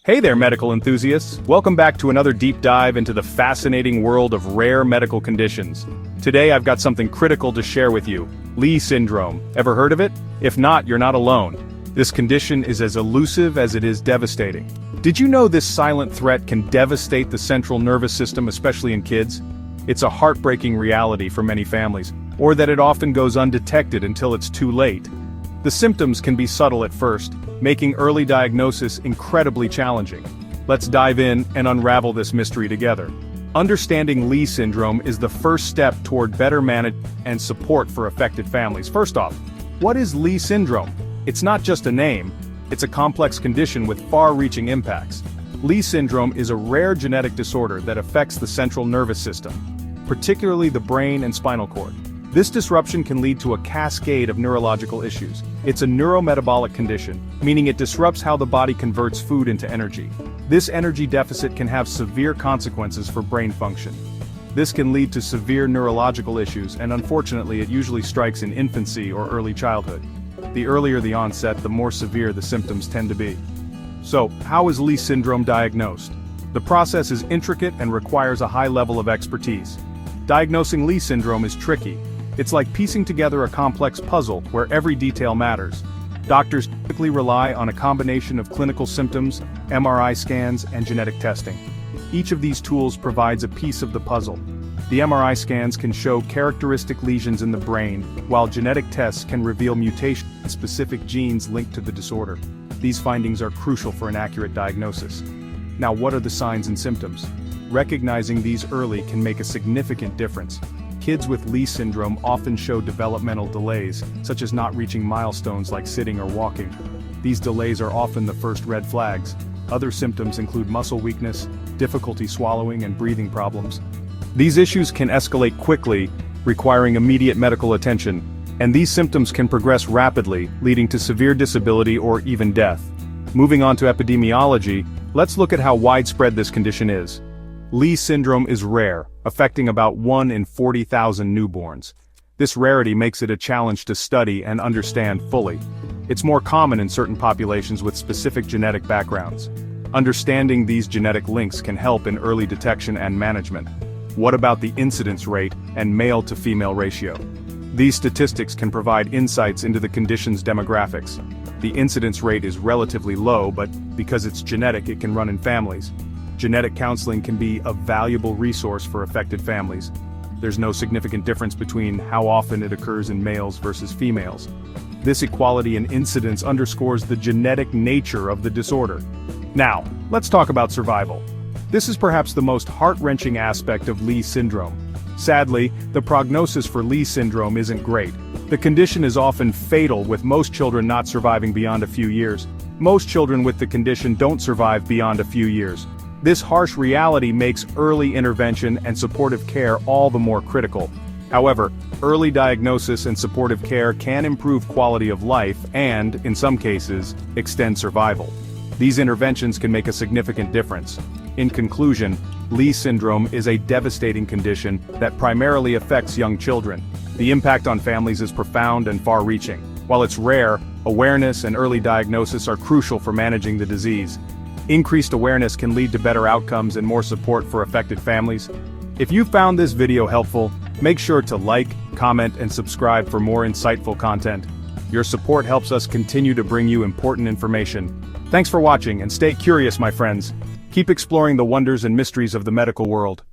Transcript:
Hey there, medical enthusiasts! Welcome back to another deep dive into the fascinating world of rare medical conditions. Today I've got something critical to share with you: Leigh Syndrome. Ever heard of it? If not, you're not alone. This condition is as elusive as it is devastating. Did you know this silent threat can devastate the central nervous system, especially in kids? It's a heartbreaking reality for many families, or that it often goes undetected until it's too late. The symptoms can be subtle at first, making early diagnosis incredibly challenging. Let's dive in and unravel this mystery together. Understanding Leigh syndrome is the first step toward better management and support for affected families. First off, what is Leigh syndrome? It's not just a name, it's a complex condition with far-reaching impacts. Leigh syndrome is a rare genetic disorder that affects the central nervous system, particularly the brain and spinal cord. This disruption can lead to a cascade of neurological issues. It's a neurometabolic condition, meaning it disrupts how the body converts food into energy. This energy deficit can have severe consequences for brain function. This can lead to severe neurological issues, and unfortunately it usually strikes in infancy or early childhood. The earlier the onset, the more severe the symptoms tend to be. So, how is Leigh syndrome diagnosed? The process is intricate and requires a high level of expertise. Diagnosing Leigh syndrome is tricky. It's like piecing together a complex puzzle where every detail matters. Doctors typically rely on a combination of clinical symptoms, MRI scans, and genetic testing. Each of these tools provides a piece of the puzzle. The MRI scans can show characteristic lesions in the brain, while genetic tests can reveal mutations in specific genes linked to the disorder. These findings are crucial for an accurate diagnosis. Now, what are the signs and symptoms? Recognizing these early can make a significant difference. Kids with Leigh syndrome often show developmental delays, such as not reaching milestones like sitting or walking. These delays are often the first red flags. Other symptoms include muscle weakness, difficulty swallowing, and breathing problems. These issues can escalate quickly, requiring immediate medical attention, and these symptoms can progress rapidly, leading to severe disability or even death. Moving on to epidemiology, let's look at how widespread this condition is. Leigh syndrome is rare, affecting about 1 in 40,000 newborns. This rarity makes it a challenge to study and understand fully. It's more common in certain populations with specific genetic backgrounds. Understanding these genetic links can help in early detection and management. What about the incidence rate and male-to-female ratio? These statistics can provide insights into the condition's demographics. The incidence rate is relatively low, but because it's genetic, it can run in families. Genetic counseling can be a valuable resource for affected families. There's no significant difference between how often it occurs in males versus females. This equality in incidence underscores the genetic nature of the disorder. Now, let's talk about survival. This is perhaps the most heart-wrenching aspect of Leigh syndrome. Sadly, the prognosis for Leigh syndrome isn't great. The condition is often fatal, with most children not surviving beyond a few years. Most children with the condition don't survive beyond a few years. This harsh reality makes early intervention and supportive care all the more critical. However, early diagnosis and supportive care can improve quality of life and, in some cases, extend survival. These interventions can make a significant difference. In conclusion, Leigh syndrome is a devastating condition that primarily affects young children. The impact on families is profound and far-reaching. While it's rare, awareness and early diagnosis are crucial for managing the disease. Increased awareness can lead to better outcomes and more support for affected families. If you found this video helpful, make sure to like, comment, and subscribe for more insightful content. Your support helps us continue to bring you important information. Thanks for watching, and stay curious, my friends. Keep exploring the wonders and mysteries of the medical world.